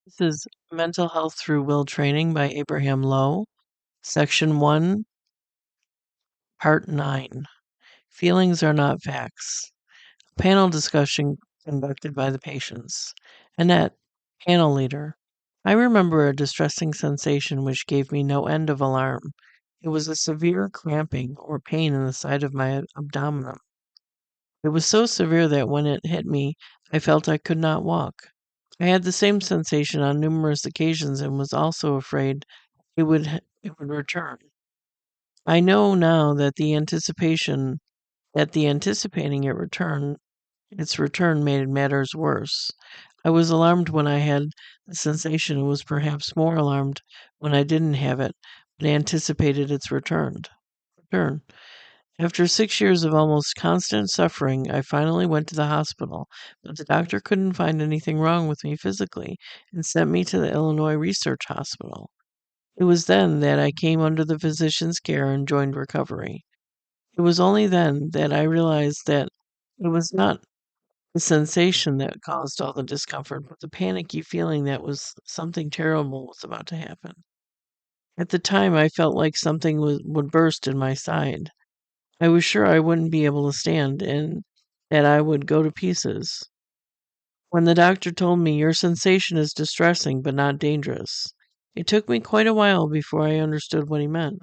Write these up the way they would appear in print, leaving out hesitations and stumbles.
This is Mental Health Through Will Training by Abraham Lowe, Section 1, Part 9. Feelings are not facts. Panel discussion conducted by the patients. Annette, panel leader. I remember a distressing sensation which gave me no end of alarm. It was a severe cramping or pain in the side of my abdomen. It was so severe that when it hit me, I felt I could not walk. I had the same sensation on numerous occasions and was also afraid it would return. I know now that the anticipating its return made matters worse. I was alarmed when I had the sensation and was perhaps more alarmed when I didn't have it, but anticipated its return. After 6 years of almost constant suffering, I finally went to the hospital, but the doctor couldn't find anything wrong with me physically and sent me to the Illinois Research Hospital. It was then that I came under the physician's care and joined recovery. It was only then that I realized that it was not the sensation that caused all the discomfort, but the panicky feeling that something terrible was about to happen. At the time, I felt like something would burst in my side. I was sure I wouldn't be able to stand and that I would go to pieces. When the doctor told me, "Your sensation is distressing but not dangerous," it took me quite a while before I understood what he meant.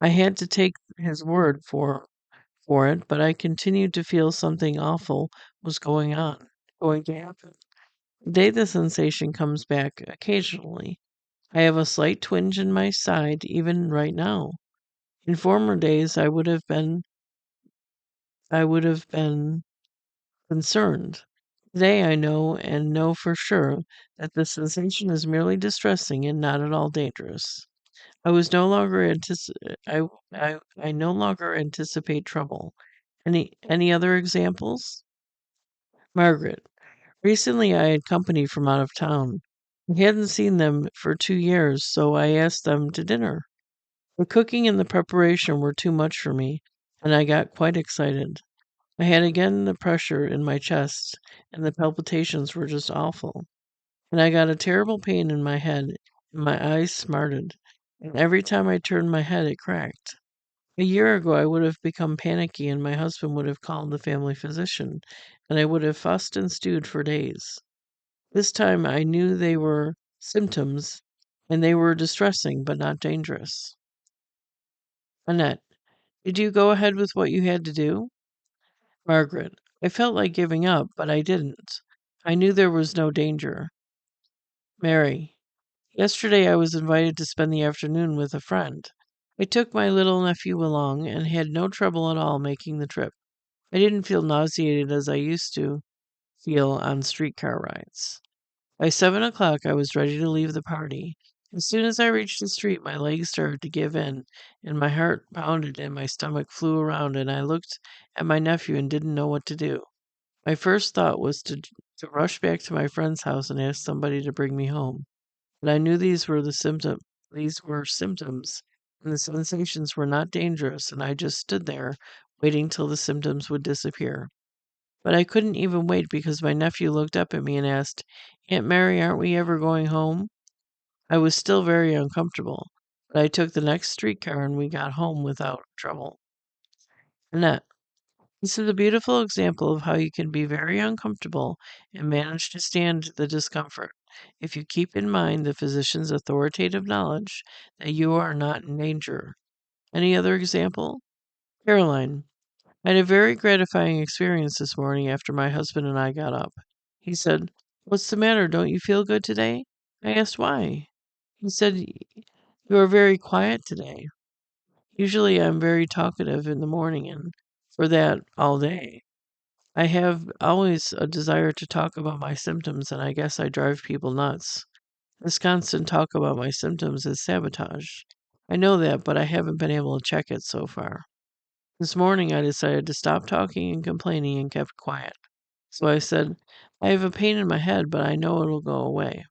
I had to take his word for it, but I continued to feel something awful was going to happen. Today the sensation comes back occasionally. I have a slight twinge in my side even right now. In former days I would have been concerned. Today I know and know for sure that the sensation is merely distressing and not at all dangerous. I was no longer I no longer anticipate trouble. Any other examples? Margaret. Recently I had company from out of town. I hadn't seen them for 2 years, so I asked them to dinner. The cooking and the preparation were too much for me, and I got quite excited. I had again the pressure in my chest, and the palpitations were just awful. And I got a terrible pain in my head, and my eyes smarted, and every time I turned my head it cracked. A year ago I would have become panicky, and my husband would have called the family physician, and I would have fussed and stewed for days. This time I knew they were symptoms, and they were distressing but not dangerous. Annette, did you go ahead with what you had to do? Margaret, I felt like giving up, but I didn't. I knew there was no danger. Mary, yesterday I was invited to spend the afternoon with a friend. I took my little nephew along and had no trouble at all making the trip. I didn't feel nauseated as I used to feel on streetcar rides. By 7 o'clock I was ready to leave the party. As soon as I reached the street, my legs started to give in, and my heart pounded and my stomach flew around, and I looked at my nephew and didn't know what to do. My first thought was to rush back to my friend's house and ask somebody to bring me home. But I knew these were symptoms, and the sensations were not dangerous, and I just stood there, waiting till the symptoms would disappear. But I couldn't even wait because my nephew looked up at me and asked, "Aunt Mary, aren't we ever going home?" I was still very uncomfortable, but I took the next streetcar and we got home without trouble. Annette, this is a beautiful example of how you can be very uncomfortable and manage to stand the discomfort if you keep in mind the physician's authoritative knowledge that you are not in danger. Any other example? Caroline, I had a very gratifying experience this morning after my husband and I got up. He said, "What's the matter? Don't you feel good today?" I asked why. He said, "You are very quiet today. Usually I'm very talkative in the morning and for that all day. I have always a desire to talk about my symptoms, and I guess I drive people nuts. This constant talk about my symptoms is sabotage. I know that, but I haven't been able to check it so far. This morning I decided to stop talking and complaining and kept quiet. So I said, I have a pain in my head, but I know it'll go away.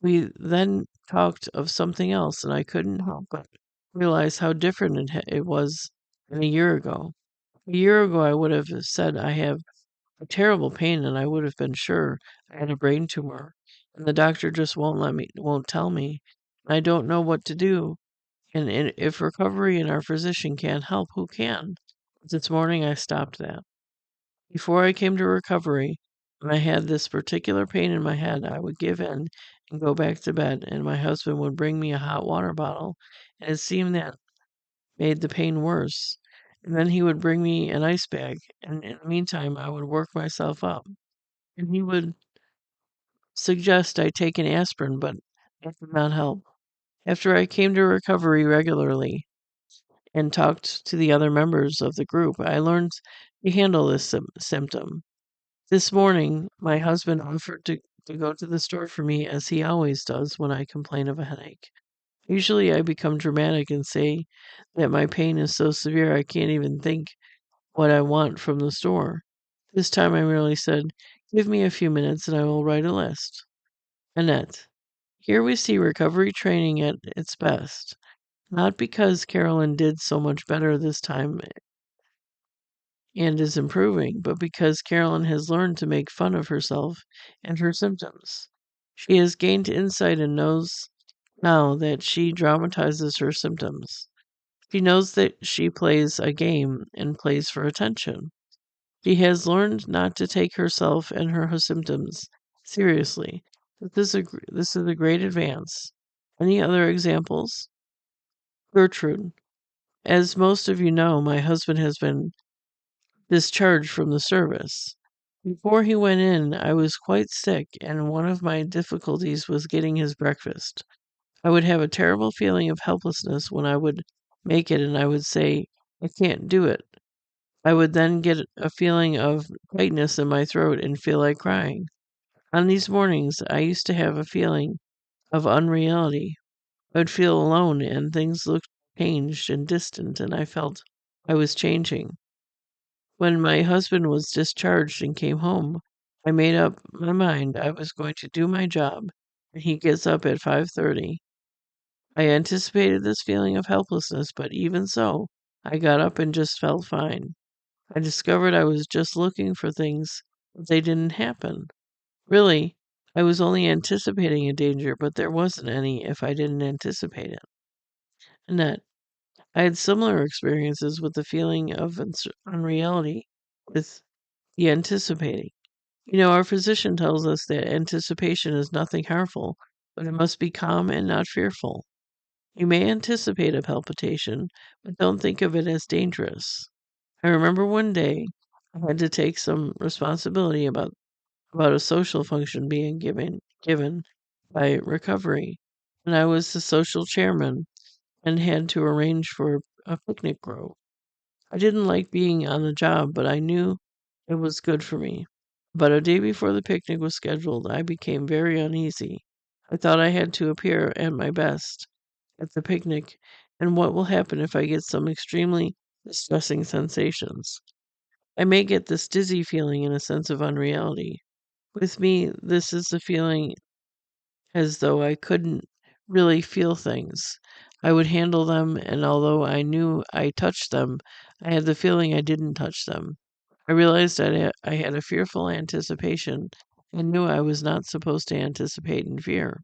We then talked of something else, and I couldn't help but realize how different it was than a year ago. A year ago, I would have said I have a terrible pain, and I would have been sure I had a brain tumor. and the doctor just won't tell me. I don't know what to do. And if recovery and our physician can't help, who can? This morning I stopped that. Before I came to recovery, when I had this particular pain in my head, I would give in and go back to bed, and my husband would bring me a hot water bottle, and it seemed that made the pain worse. And then he would bring me an ice bag, and in the meantime, I would work myself up. And he would suggest I take an aspirin, but that did not help. After I came to recovery regularly and talked to the other members of the group, I learned to handle this symptom. This morning, my husband offered to go to the store for me as he always does when I complain of a headache. Usually, I become dramatic and say that my pain is so severe I can't even think what I want from the store. This time, I merely said, "Give me a few minutes and I will write a list." Annette. Here we see recovery training at its best. Not because Carolyn did so much better this time and is improving, but because Carolyn has learned to make fun of herself and her symptoms. She has gained insight and knows now that she dramatizes her symptoms. She knows that she plays a game and plays for attention. She has learned not to take herself and her symptoms seriously. This is a great advance. Any other examples? Gertrude. As most of you know, my husband has been discharged from the service. Before he went in, I was quite sick, and one of my difficulties was getting his breakfast. I would have a terrible feeling of helplessness when I would make it, and I would say, "I can't do it." I would then get a feeling of tightness in my throat and feel like crying. On these mornings, I used to have a feeling of unreality. I would feel alone, and things looked changed and distant, and I felt I was changing. When my husband was discharged and came home, I made up my mind I was going to do my job, and he gets up at 5:30. I anticipated this feeling of helplessness, but even so, I got up and just felt fine. I discovered I was just looking for things, but they didn't happen. Really, I was only anticipating a danger, but there wasn't any if I didn't anticipate it. Annette, I had similar experiences with the feeling of unreality with the anticipating. You know, our physician tells us that anticipation is nothing harmful, but it must be calm and not fearful. You may anticipate a palpitation, but don't think of it as dangerous. I remember one day I had to take some responsibility about a social function being given by recovery, and I was the social chairman and had to arrange for a picnic grove. I didn't like being on the job, but I knew it was good for me. But a day before the picnic was scheduled, I became very uneasy. I thought I had to appear at my best at the picnic, and what will happen if I get some extremely distressing sensations? I may get this dizzy feeling and a sense of unreality. With me, this is the feeling as though I couldn't really feel things. I would handle them, and although I knew I touched them, I had the feeling I didn't touch them. I realized that I had a fearful anticipation and knew I was not supposed to anticipate in fear.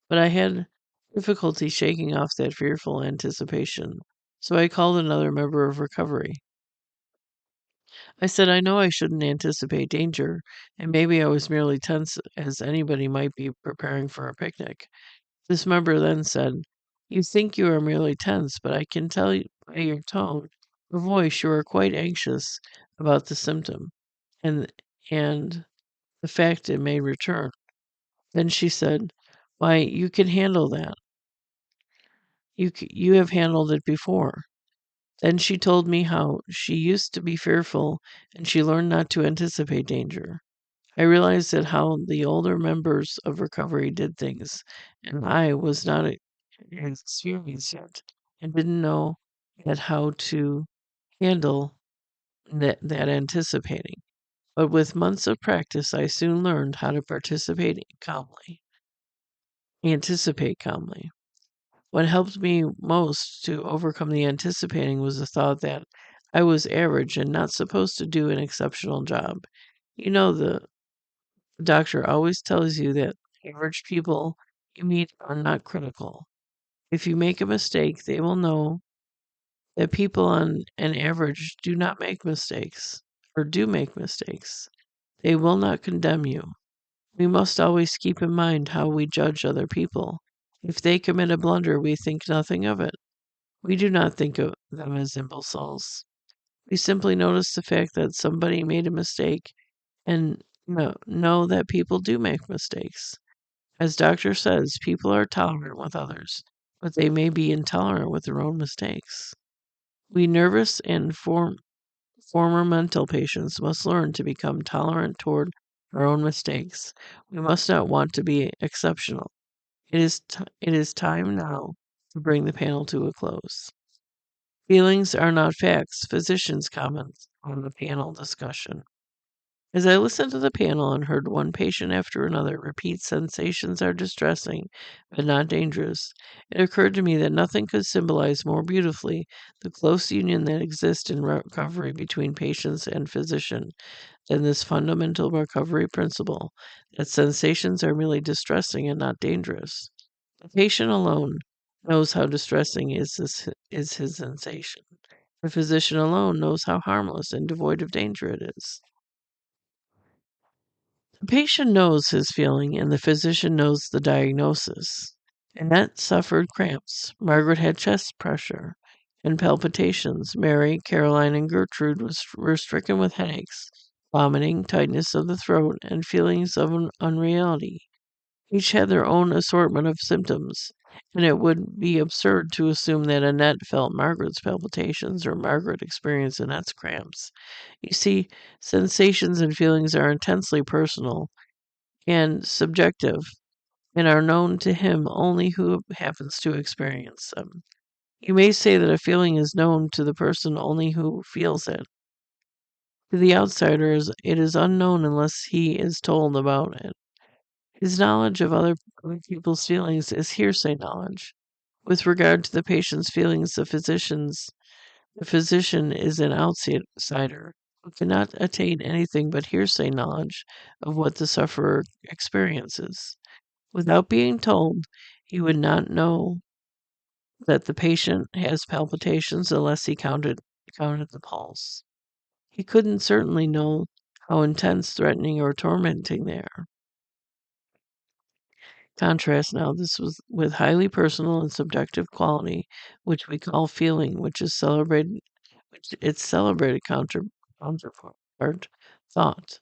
But I had difficulty shaking off that fearful anticipation, so I called another member of recovery. I said, "I know I shouldn't anticipate danger, and maybe I was merely tense as anybody might be preparing for a picnic." This member then said, "You think you are merely tense, but I can tell by your tone or voice you are quite anxious about the symptom and and the fact it may return." Then she said, "Why, you can handle that. You have handled it before." Then she told me how she used to be fearful and she learned not to anticipate danger. I realized that how the older members of recovery did things, and I was not experienced yet and didn't know yet how to handle that anticipating. But with months of practice, I soon learned how to anticipate calmly. What helped me most to overcome the anticipating was the thought that I was average and not supposed to do an exceptional job. You know, the doctor always tells you that average people you meet are not critical. If you make a mistake, they will know that people on an average do not make mistakes or do make mistakes. They will not condemn you. We must always keep in mind how we judge other people. If they commit a blunder, we think nothing of it. We do not think of them as imbeciles. We simply notice the fact that somebody made a mistake and know that people do make mistakes. As Doctor says, people are tolerant with others, but they may be intolerant with their own mistakes. We nervous and former mental patients must learn to become tolerant toward our own mistakes. We must not want to be exceptional. It is time now to bring the panel to a close. Feelings are not facts, physicians' comments on the panel discussion. As I listened to the panel and heard one patient after another repeat sensations are distressing but not dangerous, it occurred to me that nothing could symbolize more beautifully the close union that exists in recovery between patients and physician than this fundamental recovery principle that sensations are merely distressing and not dangerous. The patient alone knows how distressing is his sensation. The physician alone knows how harmless and devoid of danger it is. The patient knows his feeling, and the physician knows the diagnosis. Annette suffered cramps. Margaret had chest pressure and palpitations. Mary, Caroline, and Gertrude were stricken with headaches, vomiting, tightness of the throat, and feelings of unreality. Each had their own assortment of symptoms, and it would be absurd to assume that Annette felt Margaret's palpitations or Margaret experienced Annette's cramps. You see, sensations and feelings are intensely personal and subjective and are known to him only who happens to experience them. You may say that a feeling is known to the person only who feels it. To the outsider, it is unknown unless he is told about it. His knowledge of other people's feelings is hearsay knowledge. With regard to the patient's feelings, the physician is an outsider who cannot attain anything but hearsay knowledge of what the sufferer experiences. Without being told, he would not know that the patient has palpitations unless he counted the pulse. He couldn't certainly know how intense, threatening, or tormenting they are. Contrast now this was with highly personal and subjective quality, which we call feeling, which its celebrated counterpart, thought.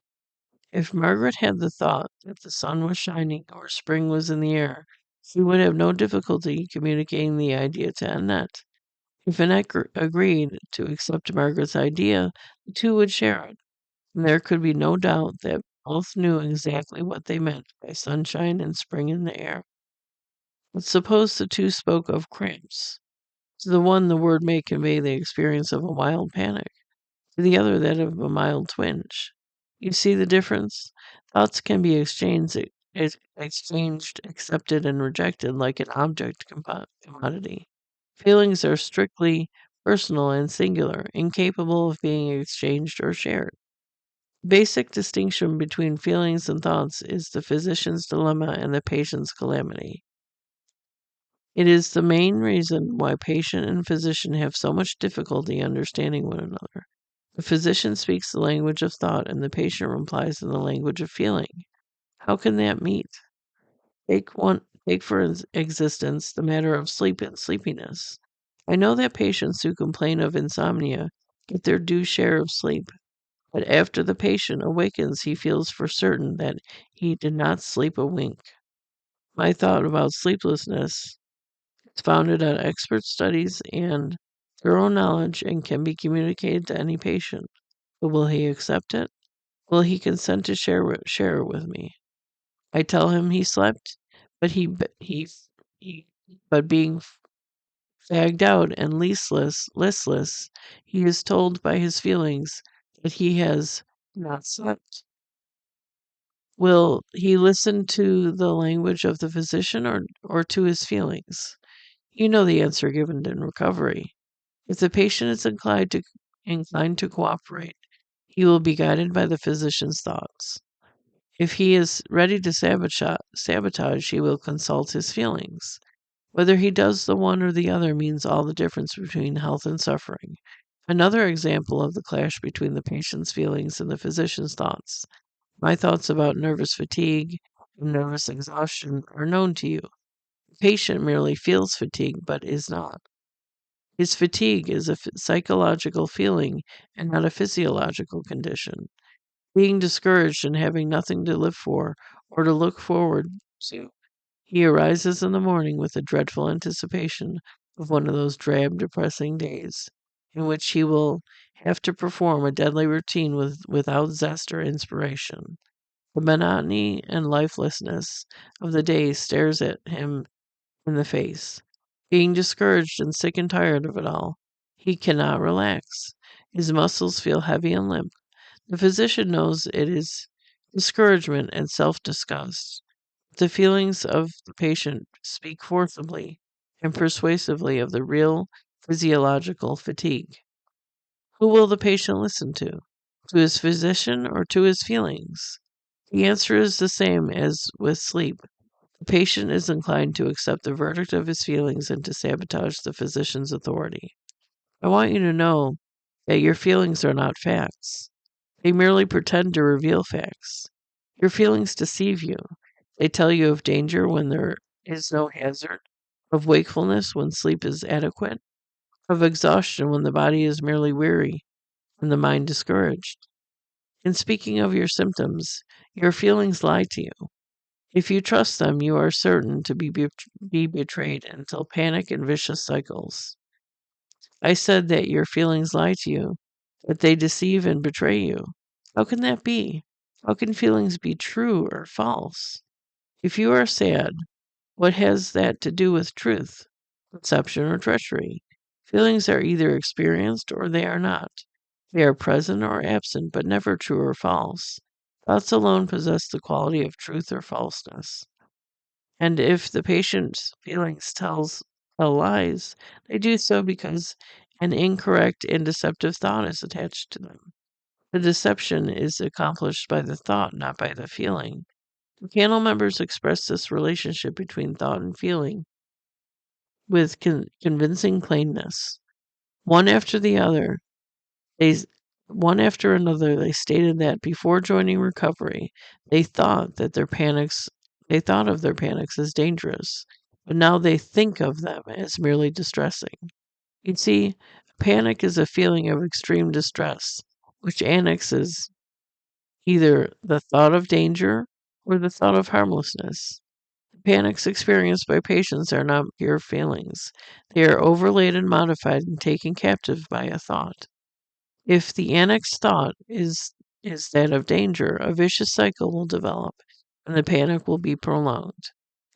If Margaret had the thought that the sun was shining or spring was in the air, she would have no difficulty communicating the idea to Annette. If Annette agreed to accept Margaret's idea, the two would share it, and there could be no doubt that both knew exactly what they meant by sunshine and spring in the air. But suppose the two spoke of cramps. To the one, the word may convey the experience of a wild panic, to the other, that of a mild twinge. You see the difference? Thoughts can be exchanged, accepted, and rejected like an object commodity. Feelings are strictly personal and singular, incapable of being exchanged or shared. The basic distinction between feelings and thoughts is the physician's dilemma and the patient's calamity. It is the main reason why patient and physician have so much difficulty understanding one another. The physician speaks the language of thought, and the patient replies in the language of feeling. How can that meet? Take for existence the matter of sleep and sleepiness. I know that patients who complain of insomnia get their due share of sleep, but after the patient awakens, he feels for certain that he did not sleep a wink. My thought about sleeplessness is founded on expert studies and thorough knowledge and can be communicated to any patient. But will he accept it? Will he consent to share it with me? I tell him he slept, but he but being fagged out and listless, he is told by his feelings that he has not slept. Will he listen to the language of the physician or to his feelings? You know the answer given in recovery. If the patient is inclined to cooperate, he will be guided by the physician's thoughts. If he is ready to sabotage, he will consult his feelings. Whether he does the one or the other means all the difference between health and suffering. Another example of the clash between the patient's feelings and the physician's thoughts. My thoughts about nervous fatigue and nervous exhaustion are known to you. The patient merely feels fatigue but is not. His fatigue is a psychological feeling and not a physiological condition. Being discouraged and having nothing to live for or to look forward to, he arises in the morning with a dreadful anticipation of one of those drab, depressing days, in which he will have to perform a deadly routine without zest or inspiration. The monotony and lifelessness of the day stares at him in the face. Being discouraged and sick and tired of it all, he cannot relax. His muscles feel heavy and limp. The physician knows it is discouragement and self disgust. The feelings of the patient speak forcibly and persuasively of the real physiological fatigue. Who will the patient listen to? To his physician or to his feelings? The answer is the same as with sleep. The patient is inclined to accept the verdict of his feelings and to sabotage the physician's authority. I want you to know that your feelings are not facts. They merely pretend to reveal facts. Your feelings deceive you. They tell you of danger when there is no hazard, of wakefulness when sleep is adequate, of exhaustion when the body is merely weary and the mind discouraged. In speaking of your symptoms, your feelings lie to you. If you trust them, you are certain to be betrayed until panic and vicious cycles. I said that your feelings lie to you, that they deceive and betray you. How can that be? How can feelings be true or false? If you are sad, what has that to do with truth, deception, or treachery? Feelings are either experienced or they are not. They are present or absent, but never true or false. Thoughts alone possess the quality of truth or falseness. And if the patient's feelings tell lies, they do so because an incorrect and deceptive thought is attached to them. The deception is accomplished by the thought, not by the feeling. The panel members express this relationship between thought and feeling with convincing plainness. One after the other, they one after another, they stated that before joining recovery, they thought of their panics as dangerous, but now they think of them as merely distressing. You see, panic is a feeling of extreme distress, which annexes either the thought of danger or the thought of harmlessness. The panics experienced by patients are not pure feelings. They are overlaid and modified and taken captive by a thought. If the annexed thought is that of danger, a vicious cycle will develop, and the panic will be prolonged.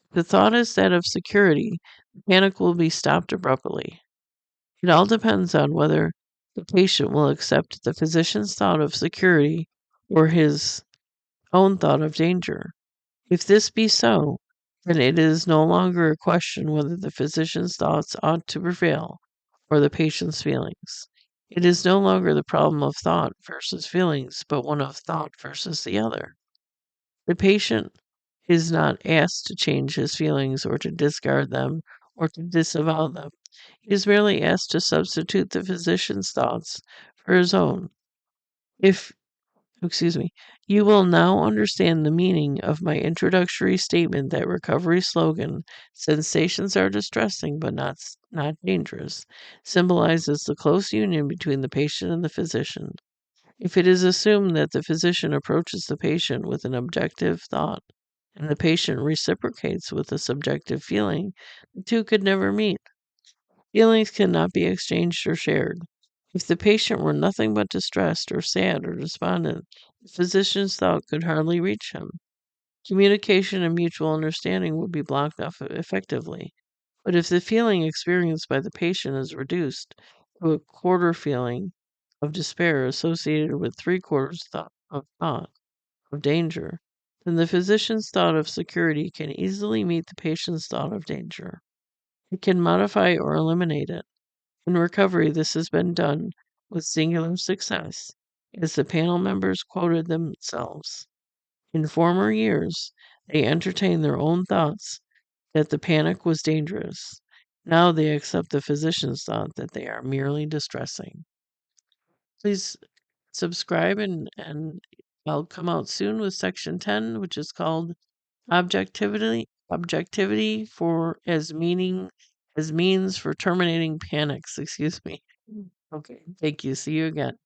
If the thought is that of security, the panic will be stopped abruptly. It all depends on whether the patient will accept the physician's thought of security or his own thought of danger. If this be so, then it is no longer a question whether the physician's thoughts ought to prevail or the patient's feelings. It is no longer the problem of thought versus feelings, but one of thought versus the other. The patient is not asked to change his feelings or to discard them or to disavow them. He is merely asked to substitute the physician's thoughts for his own. If Excuse me. You will now understand the meaning of my introductory statement that recovery slogan, sensations are distressing but not dangerous, symbolizes the close union between the patient and the physician. If it is assumed that the physician approaches the patient with an objective thought and the patient reciprocates with a subjective feeling, the two could never meet. Feelings cannot be exchanged or shared. If the patient were nothing but distressed or sad or despondent, the physician's thought could hardly reach him. Communication and mutual understanding would be blocked off effectively. But if the feeling experienced by the patient is reduced to a quarter feeling of despair associated with three-quarters thought of danger, then the physician's thought of security can easily meet the patient's thought of danger. It can modify or eliminate it. In recovery, this has been done with singular success, as the panel members quoted themselves. In former years, they entertained their own thoughts that the panic was dangerous. Now they accept the physician's thought that they are merely distressing. Please subscribe and I'll come out soon with section 10, which is called objectivity for as means for terminating panics. Excuse me. Okay, thank you. See you again.